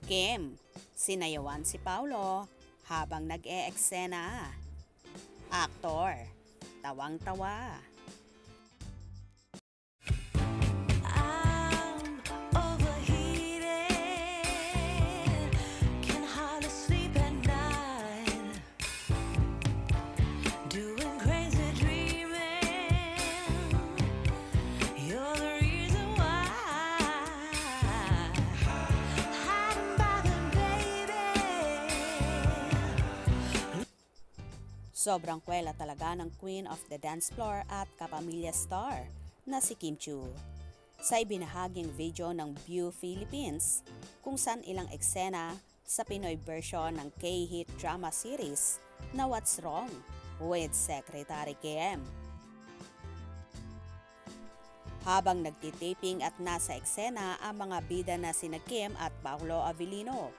Kim, sinayawan si Paulo habang nag-e-eksena. Aktor, tawang-tawa. I'm overheated, can hardly sleep at night, doing crazy dreaming. You're the reason why. Hiding by the baby. Sobrang kwela talaga ng Queen of the Dance Floor at kapamilya star na si Kim Chiu. Sa ibinahaging video ng View Philippines, kung saan ilang eksena sa Pinoy version ng K-hit drama series na What's Wrong with Secretary Kim. Habang nagtitaping at nasa eksena ang mga bida na sina Kim at Paulo Avellino,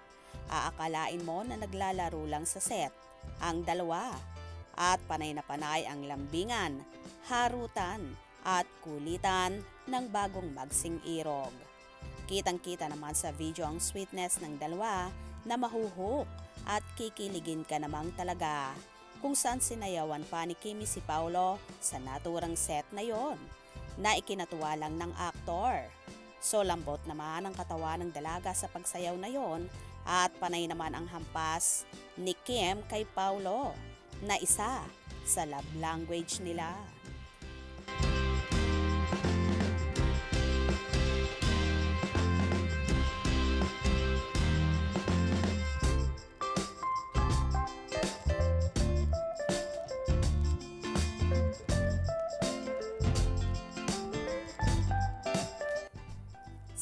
aakalain mo na naglalaro lang sa set ang dalawa at panay na panay ang lambingan, harutan at kulitan ng bagong magsing irog. Kitang-kita naman sa video ang sweetness ng dalawa na mahuhuk at kikiligin ka namang talaga kung saan sinayawan pa ni Kimi si Paulo sa naturang set na yon na ikinatuwa lang ng aktor. So lambot naman ang katawan ng dalaga sa pagsayaw na yon at panay naman ang hampas ni Kim kay Paulo na isa sa love language nila.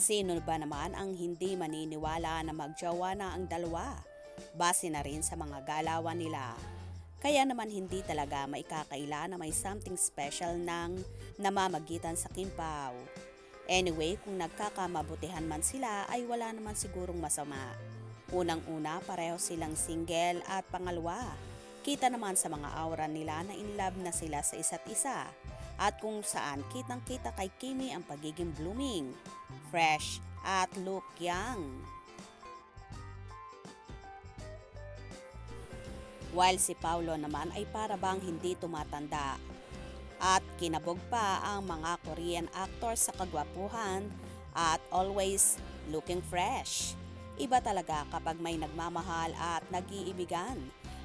Sino ba naman ang hindi maniniwala na magjowa na ang dalawa? Base na rin sa mga galawan nila. Kaya naman hindi talaga maikakaila na may something special ng namamagitan sa Kim Pao. Anyway, kung nagkakamabutihan man sila ay wala naman sigurong masama. Unang-una, pareho silang single at pangalawa, kita naman sa mga aura nila na in love na sila sa isa't isa. At kung saan kitang-kita kay Kimi ang pagiging blooming, fresh at look young. While si Paulo naman ay para bang hindi tumatanda. At kinabog pa ang mga Korean actors sa kagwapuhan at always looking fresh. Iba talaga kapag may nagmamahal at nag-iibigan.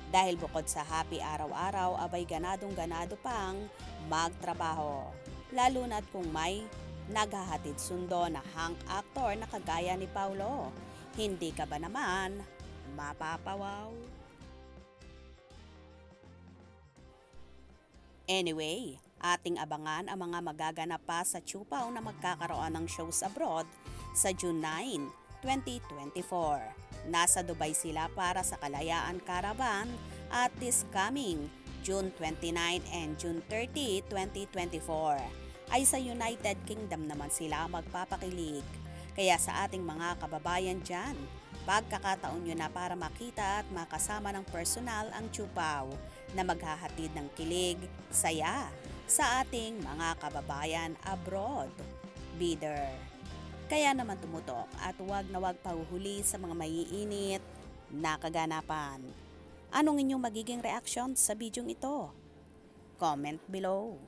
Dahil bukod sa happy araw-araw, abay ganadong-ganado pang magtrabaho. Lalo na't kung may naghahatid sundo na hunk actor na kagaya ni Paulo. Hindi ka ba naman mapapawaw? Anyway, ating abangan ang mga magaganap pa sa Chupaw na magkakaroon ng shows abroad sa June 9, 2024. Nasa Dubai sila para sa Kalayaan Caravan at this coming June 29 and June 30, 2024 ay sa United Kingdom naman sila magpapakilig. Kaya sa ating mga kababayan dyan, pagkakataon nyo na para makita at makasama ng personal ang Chupaw na maghahatid ng kilig, saya sa ating mga kababayan abroad. Bidder. Kaya naman tumutok at huwag na huwag pahuhuli sa mga maiinit na kaganapan. Anong inyong magiging reaksyon sa bidyong ito? Comment below.